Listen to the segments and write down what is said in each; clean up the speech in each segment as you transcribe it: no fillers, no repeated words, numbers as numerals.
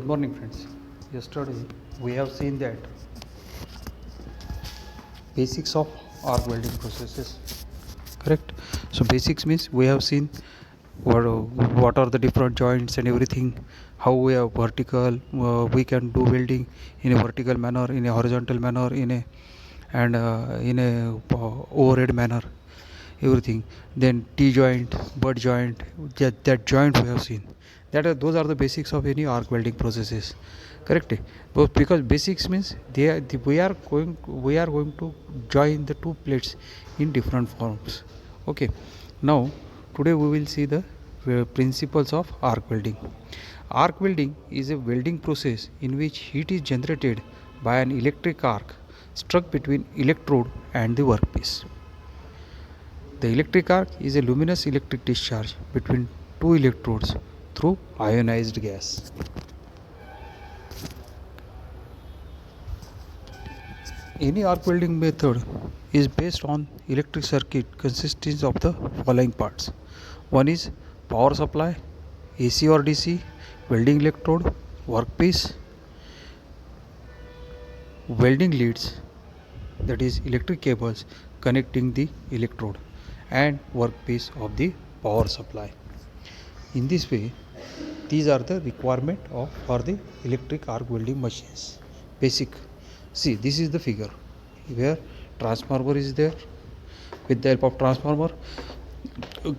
Good morning, friends. Yesterday we have seen that basics of arc welding processes. Correct. So basics means we have seen what are the different joints and everything. How we have vertical. We can do welding in a vertical manner, in a horizontal manner, in a overhead manner. Everything. Then T joint, butt joint. That joint we have seen. Those are the basics of any arc welding processes. Correct. Because basics means we are going to join the two plates in different forms. Okay. Now today we will see the principles of arc welding. Arc welding is a welding process in which heat is generated by an electric arc struck between electrode and the workpiece. The electric arc is a luminous electric discharge between two electrodes through ionized gas. Any arc welding method is based on electric circuit consisting of the following parts. One is power supply, AC or DC, welding electrode, workpiece, welding leads, that is electric cables connecting the electrode, and workpiece of the power supply. In this way, these are the requirement for the electric arc welding machines. Basic. See, this is the figure where transformer is there. With the help of transformer,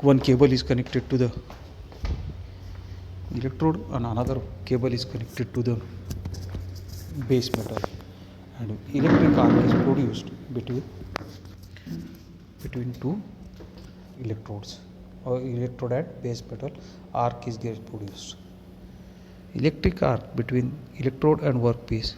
one cable is connected to the electrode and another cable is connected to the base metal, and electric arc is produced between two electrodes, or electrode and base metal arc is get produced. Electric arc between electrode and workpiece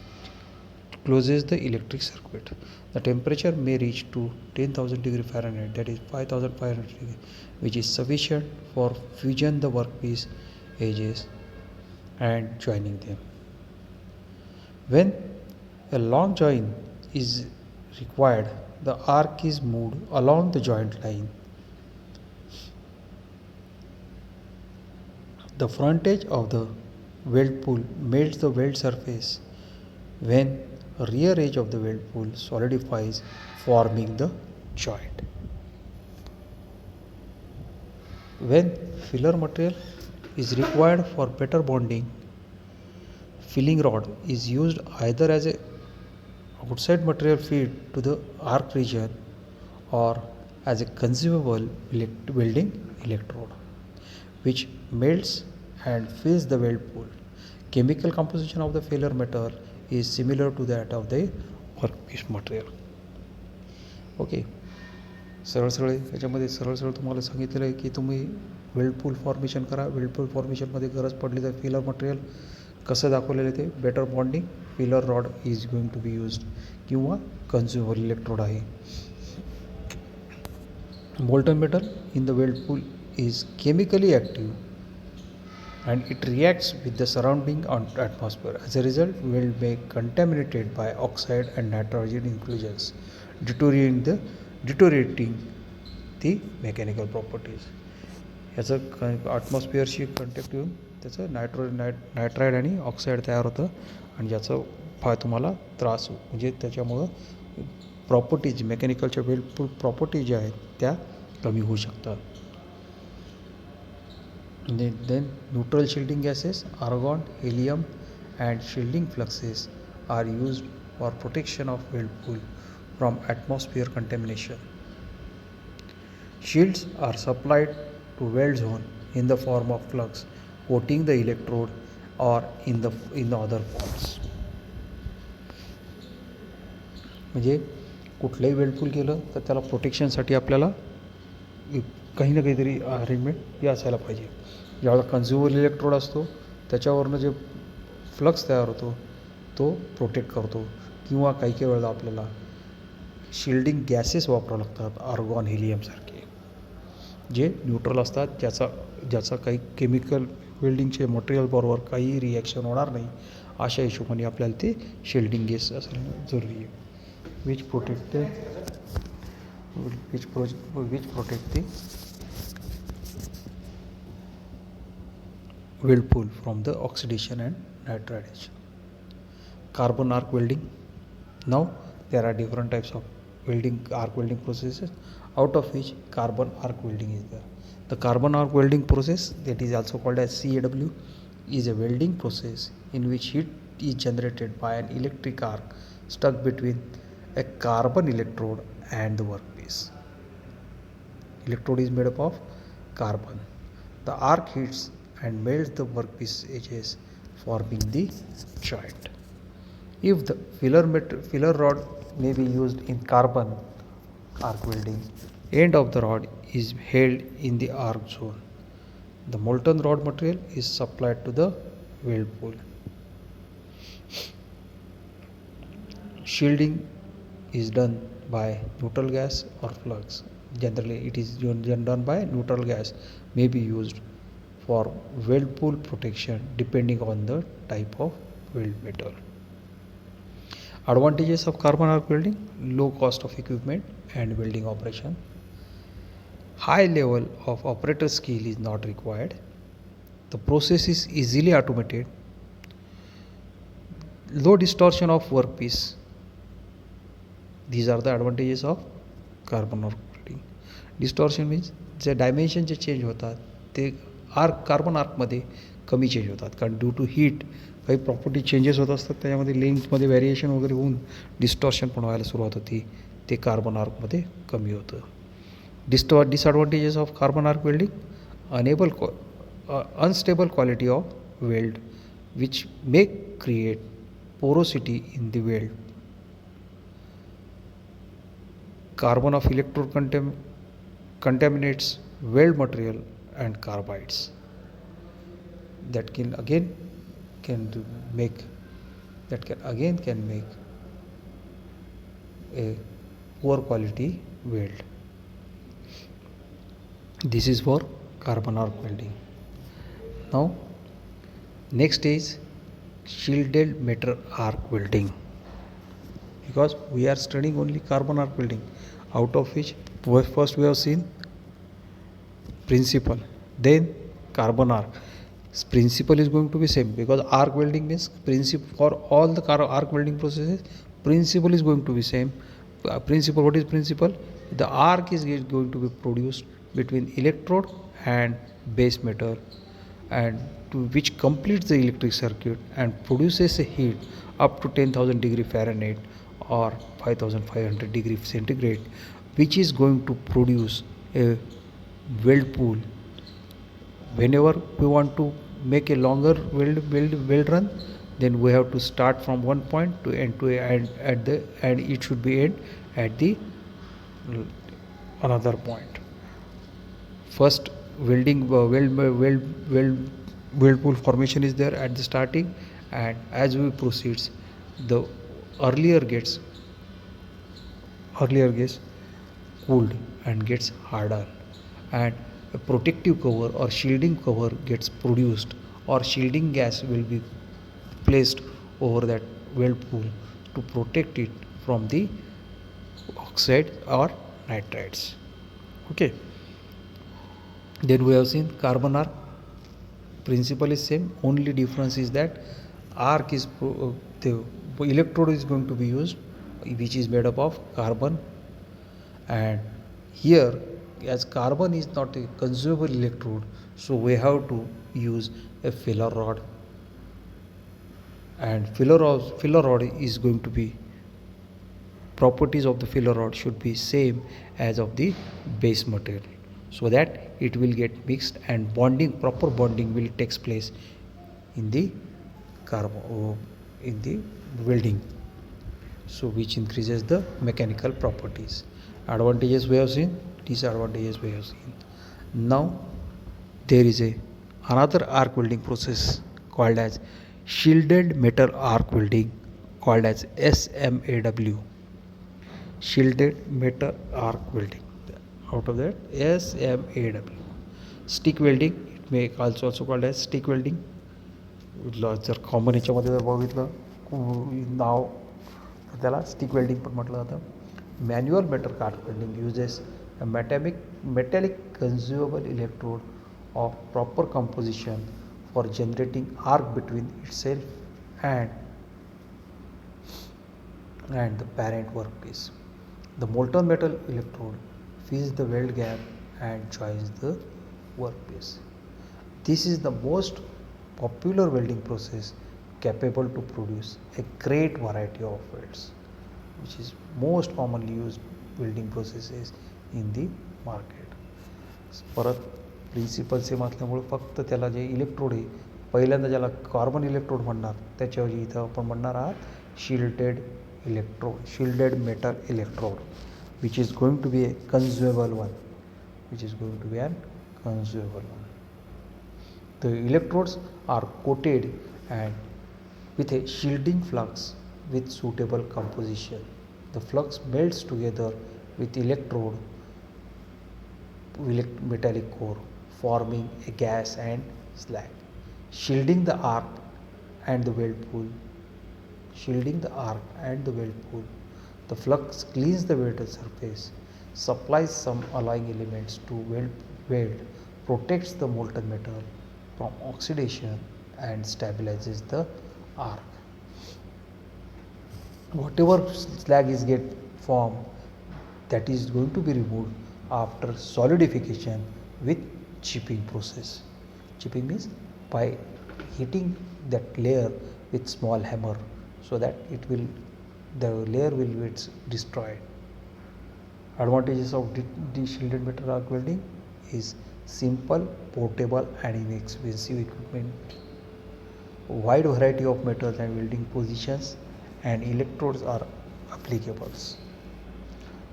closes the electric circuit. The temperature may reach to 10,000 degree Fahrenheit, that is 5,500 degree, which is sufficient for fusion the workpiece edges and joining them. When a long joint is required, the arc is moved along the joint line. The front edge of the weld pool melts the weld surface when rear edge of the weld pool solidifies, forming the joint. When filler material is required for better bonding, filling rod is used either as a outside material feed to the arc region or as a consumable welding electrode, which melts and fills the weld pool. Chemical composition of the filler metal is similar to that of the workpiece material. Okay, सरळ याच्यामध्ये सरळ तुम्हाला सांगितलेलं आहे की तुम्ही weld pool formation करा. Weld pool फॉर्मेशनमध्ये गरज पडली तर फिलर मटेरियल कसं दाखवलेलं आहे ते better bonding filler rod is going to be used किंवा कन्झ्युमर इलेक्ट्रोड आहे. Molten metal in the weld pool is chemically active and it reacts with the surrounding atmosphere. As a result, weld may contaminated by oxide and nitrogen inclusions, deteriorating the mechanical properties. याचं ॲटमॉस्फिअरशी contact येऊन त्याचं nitride आणि oxide तयार होतं आणि ज्याचं तुम्हाला त्रास म्हणजे त्याच्यामुळं प्रॉपर्टीज मेकॅनिकलच्या वेल्ड प्रॉपर्टीज ज्या आहेत त्या कमी होऊ शकतात. Then neutral shielding gases, argon, helium and shielding fluxes are used for protection of weld pool from atmosphere contamination. Shields are supplied to weld zone in the form of flux coating the electrode or in the other forms. म्हणजे कुठलंही weld pool केलं तर त्याला प्रोटेक्शनसाठी आपल्याला काही ना काहीतरी arrangement हे असायला पाहिजे. ज्यावेळेला कन्झ्युमर इलेक्ट्रोड असतो त्याच्यावरनं जे फ्लक्स तयार होतो तो प्रोटेक्ट करतो किंवा काही वेळेला आपल्याला शिल्डिंग गॅसेस वापरावं लागतात, आर्गॉन हेलियमसारखे जे न्यूट्रल असतात, ज्याचा काही केमिकल वेल्डिंगचे मटेरियलबरोबर काही रिॲक्शन होणार नाही अशा हिशोबाने आपल्याला ते शिल्डिंग गॅस असणं जरुरी आहे. विच protect the weld pool from the oxidation and nitridation. Carbon arc welding. Now there are different types of arc welding processes, out of which carbon arc welding is there. The carbon arc welding process, that is also called as CAW, is a welding process in which heat is generated by an electric arc stuck between a carbon electrode and the workpiece. Electrode is made up of carbon. The arc heats and melts the workpiece edges, forming the joint. If the filler rod may be used in carbon arc welding, end of the rod is held in the arc zone. The molten rod material is supplied to the weld pool. Shielding is done by neutral gas or flux. Generally, it is done by neutral gas, may be used for weld pool protection depending on the type of weld metal. Advantages of carbon arc welding: low cost of equipment and welding operation. High level of operator skill is not required. The process is easily automated. Low distortion of workpiece. These are the advantages of carbon arc welding. Distortion means J dimension J change होतात ते carbon आर्कमध्ये कमी change होतात, कारण due to heat काही property changes होत असतात, त्याच्यामध्ये लेंथमध्ये variation वगैरे होऊन डिस्टॉर्शन पण व्हायला सुरुवात होती, ते कार्बन आर्कमध्ये कमी होतं. Disadvantages of carbon arc welding: unstable quality of weld which may create porosity in the weld. Carbon of electrode contaminates weld material and carbides that can make a poor quality weld. This is for carbon arc welding. Now next is shielded metal arc welding, because we are studying only carbon arc welding, out of which first we have seen principle, then carbon arc. Principle is going to be same, because arc welding means principle for all the arc welding processes. Principle is going to be same. Principle, what is principle? The arc is going to be produced between electrode and base metal, and which completes the electric circuit and produces a heat up to 10,000 degree Fahrenheit or 5,500 degree centigrade, which is going to produce a weld pool. Whenever we want to make a longer weld run, then we have to start from one point to end and it should be end at the another point. First weld pool formation is there at the starting, and as we proceeds, the earlier gets cooled and gets harder, and a protective cover or shielding cover gets produced, or shielding gas will be placed over that weld pool to protect it from the oxide or nitrides. Okay. Then we have seen carbon arc. Principle is same, only difference is that arc is the electrode is going to be used, which is made up of carbon, and here, as carbon is not a consumable electrode, so we have to use a filler rod, and filler rod is going to be, properties of the filler rod should be same as of the base material, so that it will get mixed and proper bonding will takes place in the welding, so which increases the mechanical properties. Advantages we have seen, disadvantages we have seen. Now there is another arc welding process called as shielded metal arc welding, called as SMAW. Shielded metal arc welding, out of that SMAW. Stick welding, it may also called as stick welding. जर common याच्यामध्ये जर बघितलं नाव त्याला stick welding पण म्हटलं जातं. Manual metal arc welding uses a metallic consumable electrode of proper composition for generating arc between itself and the parent workpiece. The molten metal electrode fills the weld gap and joins the workpiece. This is the most popular welding process capable to produce a great variety of welds, which is most commonly used welding processes in the market. परत principal same असल्यामुळे फक्त त्याला जे electrode आहे पहिल्यांदा ज्याला carbon electrode म्हणणार त्याच्याऐवजी इथं आपण म्हणणार आहात shielded metal electrode which is going to be a consumable one, The electrodes are coated and with a shielding flux with suitable composition. The flux melts together with metallic core, forming a gas and slag, shielding the arc and the weld pool. The flux cleans the welded surface, supplies some alloying elements to weld, protects the molten metal from oxidation and stabilizes the arc. Whatever slag is get formed, that is going to be removed after solidification with chipping process. Chipping means by hitting that layer with small hammer so that the layer will be destroyed. Advantages of shielded metal arc welding is simple, portable and inexpensive equipment, wide variety of metals and welding positions, and electrodes are applicable,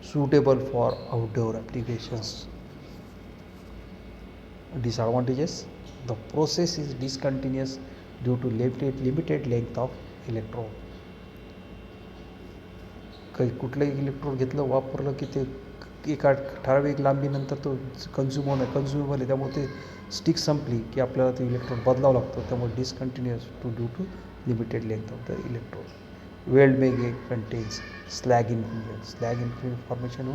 suitable for outdoor applications. Disadvantages: the process is discontinuous due to limited length of electrode. काही कुठलंही electrode घेतलं वापरलं की ते एका ठराविक लांबीनंतर तो कन्झ्युमेबल आहे, त्यामुळे ते स्टिक संपली की आपल्याला ते इलेक्ट्रोड बदलावं लागतं, त्यामुळे discontinuous due to limited length of the electrode. Weld may contains slag inclusion formation.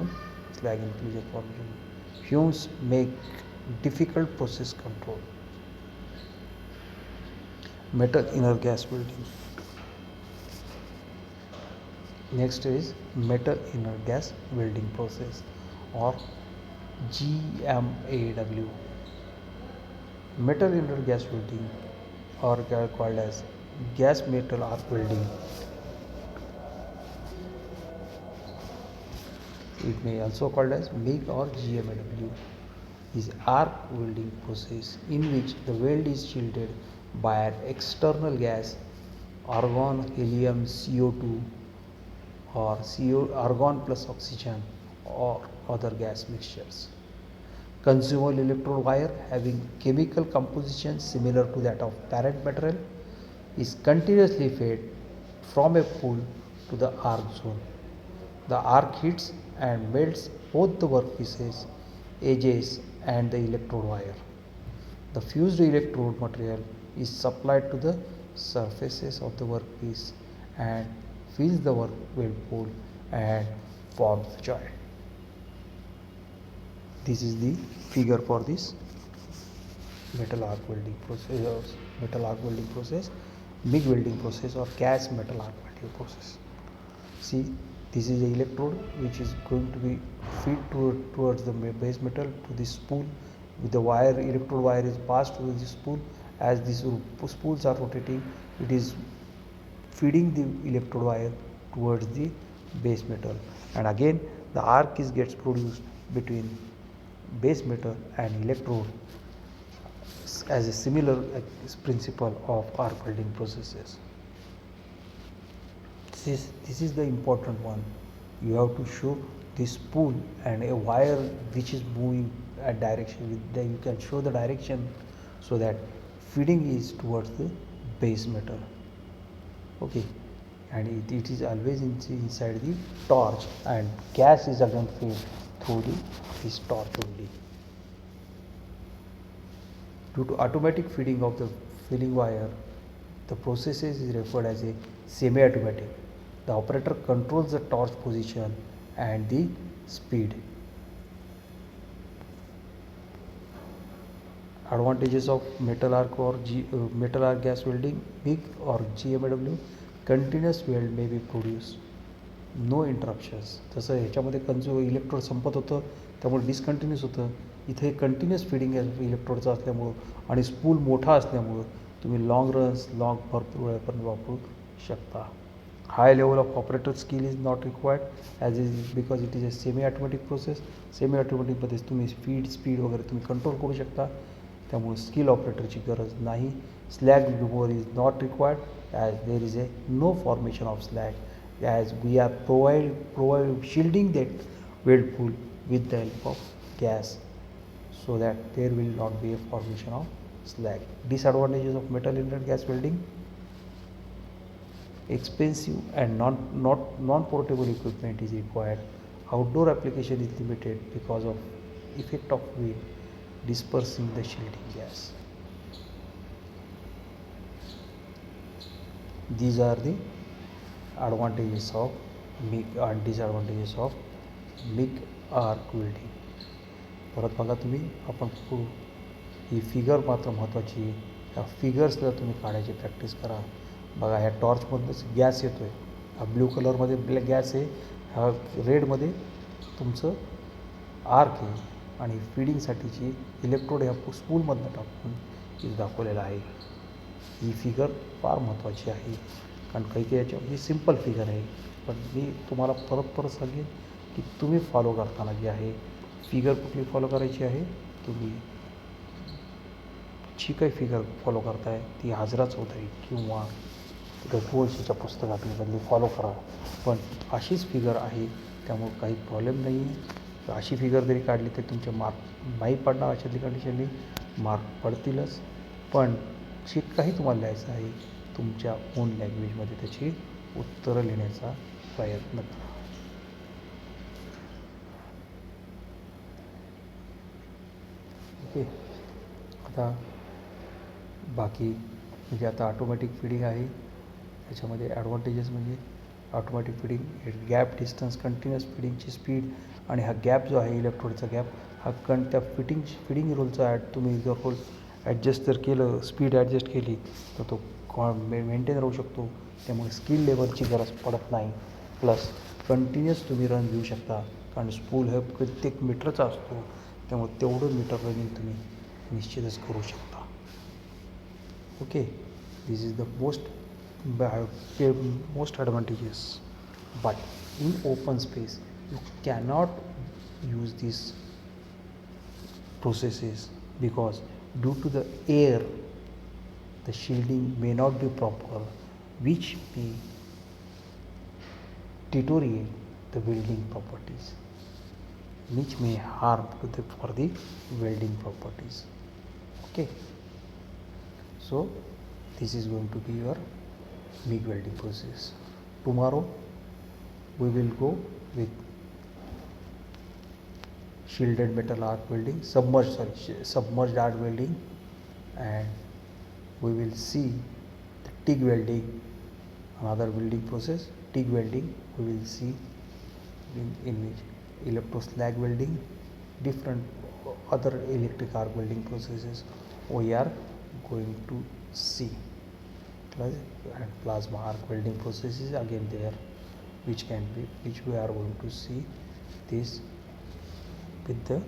Fumes make difficult process control. Metal inner gas welding. Next is metal inner gas welding process, or GMAW. Metal inner gas welding, or called as gas metal arc welding. It may also called as MIG or GMAW, is arc welding process in which the weld is shielded by an external gas, argon, helium, CO2, or argon plus oxygen or other gas mixtures. Consumable electrode wire having chemical composition similar to that of parent material is continuously fed from a pool to the arc zone. The arc hits and melts both the workpieces, edges and the electrode wire. The fused electrode material is supplied to the surfaces of the workpiece and fills the weld pool and forms the joint. This is the figure for this metal arc welding process, MIG welding process, or gas metal arc welding process. See, this is the electrode which is going to be fed towards the base metal to this spool. With the wire, electrode wire is passed through this spool. As these spools are rotating, it is feeding the electrode wire towards the base metal, and again the arc gets produced between base metal and electrode as a similar principle of arc welding processes. This is the important one. You have to show this spool and a wire which is moving at direction. You can show the direction so that feeding is towards the base metal. Okay, and it is always inside the torch, and gas is again fed through this torch only. Due to automatic feeding of the filling wire, the process is referred as a semi-automatic. The operator controls the torch position and the speed. Advantages of metal arc or metal arc gas welding, MIG or GMAW. Continuous weld may be produced, no interruptions. जसं ह्याच्यामध्ये electrode Sampat होतं त्यामुळे डिस्कंटिन्यूस होतं. इथे continuous feeding इलेक्ट्रोडचं असल्यामुळं आणि spool मोठा असल्यामुळं तुम्ही लॉंग रन्स भरपूर वेळापर्यंत वापरू शकता. High level of operator skill is not required as is because it is a semi automatic process. Semi ऑटोमॅटिकमध्ये तुम्ही स्पीड वगैरे तुम्ही कंट्रोल करू शकता, त्यामुळे स्किल ऑपरेटरची गरज नाही. Slag remover is not required as there is no formation of slag as we are provide shielding that weld pool with the help of gas, so that there will not be a formation of slag. Disadvantages of metal inlet gas welding: expensive and non-portable equipment is required. Outdoor application is limited because of effect of wind dispersing the shielding gas. These are the advantages of MIG and disadvantages of MIG arc welding. परत बघा तुम्ही, आपण ही figure मात्र महत्त्वाची आहे. ह्या फिगर्सला तुम्ही काढायची प्रॅक्टिस करा. बघा ह्या टॉर्चमधूनच गॅस येतो आहे, हा ब्ल्यू कलरमध्ये गॅस आहे, हा रेडमध्ये तुमचं आर्क आहे आणि फिडिंगसाठीची इलेक्ट्रोड ह्या स्पूलमधनं टाकून इथे दाखवलेलं आहे. ही फिगर फार महत्त्वाची आहे, कारण काही याच्या ही सिम्पल फिगर आहे, पण मी तुम्हाला परत सांगेन की तुम्ही फॉलो करताना जी आहे फिगर कुठली फॉलो करायची आहे. तुम्ही जी काही फिगर फॉलो करताय ती हाजरा चौधरी किंवा गगोळशीच्या पुस्तकातली फॉलो करा, पण अशीच फिगर आहे, त्यामुळे काही प्रॉब्लेम नाही आहे. अशी फिगर जरी काढली तरी तुमचे मार्क नाही पडणार, अशातली कंडिशनली मार्क पडतीलच. पण जे काही तुम्हाला लिहायचं आहे तुमच्या ओन लँग्वेजमध्ये त्याची उत्तरं लिहिण्याचा प्रयत्न करा. ओके, आता बाकी म्हणजे आता ऑटोमॅटिक फिडिंग आहे. त्याच्यामध्ये ॲडव्हान्टेजेस म्हणजे automatic feeding, gap distance, continuous फिडिंगची स्पीड, आणि हा गॅप जो आहे इलेक्ट्रोडचा गॅप हा त्या फिडिंग रोलचा तुम्ही जर रोल ॲडजस्ट जर केलं, स्पीड ॲडजस्ट केली तर तो मेंटेन राहू शकतो. त्यामुळे स्किल लेवलची गरज पडत नाही. प्लस कंटिन्युअस तुम्ही रन घेऊ शकता, कारण स्पूल हे प्रत्येक मीटरचा असतो, त्यामुळे तेवढं मीटर रनिंग तुम्ही निश्चितच करू शकता. Okay, this is the most advantages. But in open space you cannot use these processes because due to the air the shielding may not be proper, which may deteriorate the welding properties, which may harm for the welding properties. Okay, so this is going to be your MIG welding process. Tomorrow we will go with shielded metal arc welding, submerged arc welding, and we will see the TIG welding, another welding process. TIG welding we will see in which electroslag welding, different other electric arc welding processes we are going to see. And plasma arc welding processes again there, which we are going to see this with the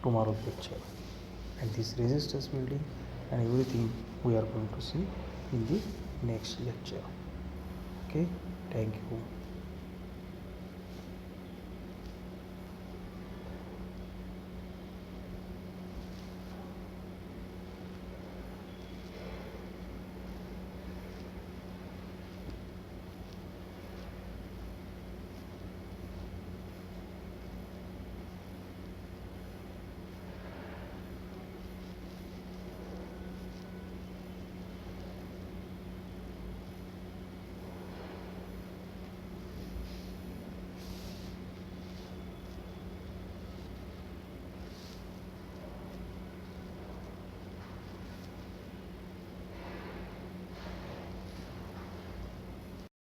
tomorrow's lecture, and this resistance welding and everything we are going to see in the next lecture. Okay, thank you.